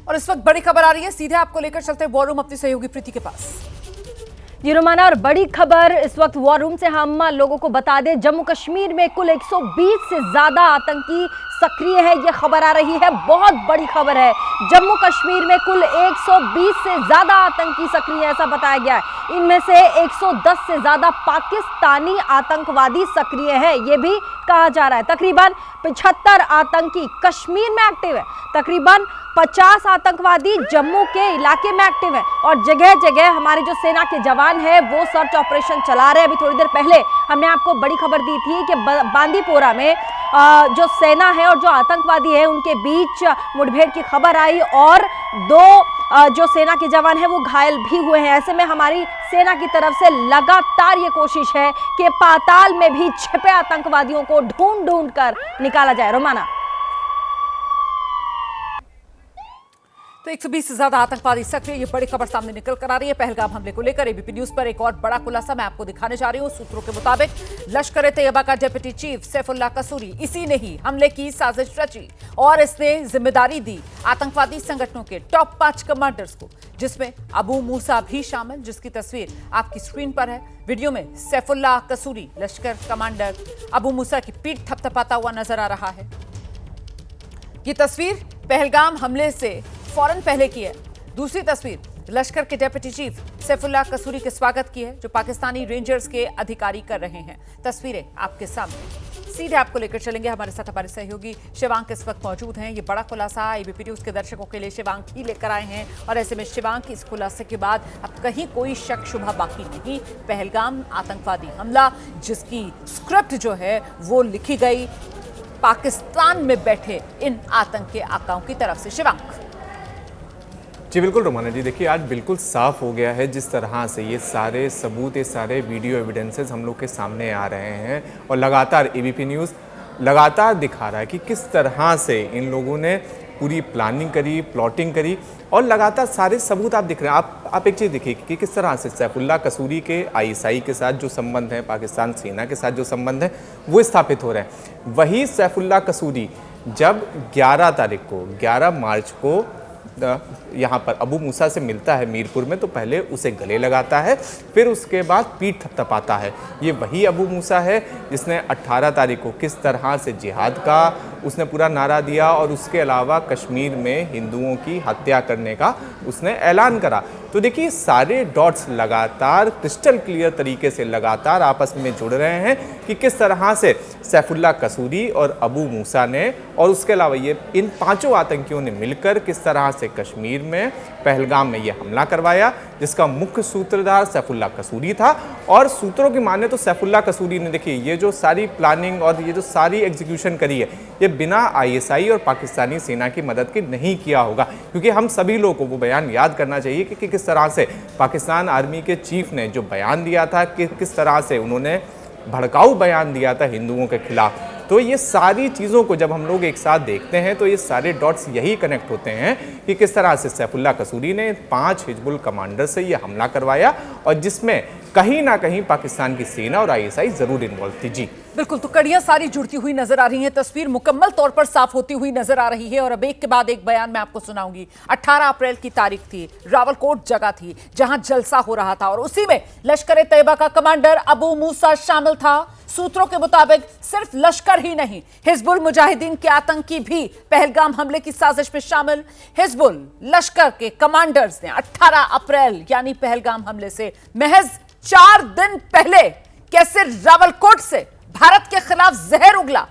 और इस वक्त बड़ी खबर आ रही है, सीधे आपको लेकर चलते हैं वॉर रूम अपनी सहयोगी प्रीति के पास। जी रोमाना, और बड़ी खबर इस वक्त वॉर रूम से हम लोगों को बता दें, जम्मू कश्मीर में कुल 120 से ज्यादा आतंकी सक्रिय है। ये खबर आ रही है, बहुत बड़ी खबर है। जम्मू कश्मीर में कुल 120 से ज्यादा आतंकी सक्रिय है, ऐसा बताया गया है। इनमें से 110 से ज्यादा पाकिस्तानी आतंकवादी सक्रिय है, ये भी कहा जा रहा है। तकरीबन 75 आतंकी कश्मीर में एक्टिव है, तकरीबन 50 आतंकवादी जम्मू के इलाके में एक्टिव है, और जगह जगह हमारे जो सेना के जवान है वो सर्च ऑपरेशन चला रहे हैं। अभी थोड़ी देर पहले हमने आपको बड़ी खबर दी थी कि बांदीपोरा में जो सेना है और जो आतंकवादी है उनके बीच मुठभेड़ की खबर आई, और 2 जो सेना के जवान है वो घायल भी हुए हैं। ऐसे में हमारी सेना की तरफ से लगातार ये कोशिश है कि पाताल में भी छिपे आतंकवादियों को ढूंढ कर निकाला जाए। रोमाना, तो 120 से ज्यादा आतंकवादी सक्रिय, ये बड़ी खबर सामने निकल कर आ रही है। पहलगाम हमले को लेकर एबीपी न्यूज पर एक और बड़ा खुलासा मैं आपको दिखाने जा रही हूं। सूत्रों के मुताबिक लश्कर-ए-तैयबा का डिप्टी चीफ सैफुल्लाह कसूरी, इसी ने ही हमले की साजिश रची और इसने जिम्मेदारी दी आतंकवादी संगठनों के टॉप 5 कमांडर्स को, जिसमें अबू मूसा भी शामिल, जिसकी तस्वीर आपकी स्क्रीन पर है। वीडियो में सैफुल्लाह कसूरी लश्कर कमांडर अबू मूसा की पीठ थपथपाता हुआ नजर आ रहा है। ये तस्वीर पहलगाम हमले से फौरन पहले की है। दूसरी तस्वीर लश्कर के डिप्टी चीफ सैफुल्लाह कसूरी के स्वागत की है, जो पाकिस्तानी रेंजर्स के अधिकारी कर रहे हैं। तस्वीरें आपके सामने, सीधे आपको लेकर चलेंगे। हमारे साथ हमारे सहयोगी शिवांक इस वक्त मौजूद हैं। ये बड़ा खुलासा एबीपी न्यूज के दर्शकों के लिए शिवांक ही लेकर आए हैं, और ऐसे में शिवांक इस खुलासे के बाद अब कहीं कोई शक शुबा बाकी नहीं। पहलगाम आतंकवादी हमला, जिसकी स्क्रिप्ट जो है वो लिखी गई पाकिस्तान में बैठे इन आतंकी आकाओं की तरफ से। शिवांक जी बिल्कुल रोमाना जी, देखिए आज बिल्कुल साफ हो गया है जिस तरह से ये सारे सबूत, ये सारे वीडियो एविडेंसेस हम लोग के सामने आ रहे हैं, और लगातार एबीपी न्यूज़ लगातार दिखा रहा है कि किस तरह से इन लोगों ने पूरी प्लानिंग करी, प्लॉटिंग करी, और लगातार सारे सबूत आप दिख रहे हैं। आप एक चीज़ देखिए कि किस तरह से सैफुल्लाह कसूरी के आईएसआई के साथ जो संबंध है, पाकिस्तान सेना के साथ जो संबंध है, वो स्थापित हो रहे हैं। वही सैफुल्लाह कसूरी जब 11 मार्च को यहाँ पर अबू मूसा से मिलता है मीरपुर में, तो पहले उसे गले लगाता है, फिर उसके बाद पीठ थपथपाता है। ये वही अबू मूसा है जिसने 18 तारीख को किस तरह से जिहाद का उसने पूरा नारा दिया, और उसके अलावा कश्मीर में हिंदुओं की हत्या करने का उसने ऐलान करा। तो देखिए सारे डॉट्स लगातार क्रिस्टल क्लियर तरीके से लगातार आपस में जुड़ रहे हैं कि किस तरह से सैफुल्लाह कसूरी और अबू मूसा ने, और उसके अलावा ये इन 5 आतंकियों ने मिलकर किस तरह से कश्मीर में पहलगाम में ये हमला करवाया, जिसका मुख्य सूत्रधार सैफुल्लाह कसूरी था। और सूत्रों की माने तो सैफुल्लाह कसूरी ने, देखिए ये जो सारी प्लानिंग और ये जो सारी एग्जीक्यूशन करी है, ये बिना आईएसआई और पाकिस्तानी सेना की मदद के नहीं किया होगा, क्योंकि हम सभी लोगों को वो बयान याद करना चाहिए कि किस तरह से पाकिस्तान आर्मी के चीफ ने जो बयान दिया था, कि किस तरह से उन्होंने भड़काऊ बयान दिया था हिंदुओं के खिलाफ। तो ये सारी चीज़ों को जब हम लोग एक साथ देखते हैं तो ये सारे डॉट्स यही कनेक्ट होते हैं कि किस तरह से सैफुल्लाह कसूरी ने 5 हिजबुल कमांडर से ये हमला करवाया, और जिसमें कहीं ना कहीं पाकिस्तान की सेना और आईएसआई जरूर इन्वॉल्व थी। जी बिल्कुल, तो कड़ियां सारी जुड़ती हुई नजर आ रही हैं, तस्वीर मुकम्मल तौर पर साफ होती हुई नजर आ रही है। और अब एक के बाद एक बयान मैं आपको सुनाऊंगी। 18 अप्रैल की तारीख थी, रावलकोट जगह थी जहां जलसा हो रहा था, और उसी में लश्कर-ए-तैयबा का कमांडर अबू मूसा शामिल था। सूत्रों के मुताबिक सिर्फ लश्कर ही नहीं, हिजबुल मुजाहिदीन के आतंकी भी पहलगाम हमले की साजिश में शामिल। हिजबुल लश्कर के कमांडर्स ने 18 अप्रैल यानी पहलगाम हमले से महज 4 दिन पहले कैसे रावलकोट से भारत के खिलाफ जहर उगला,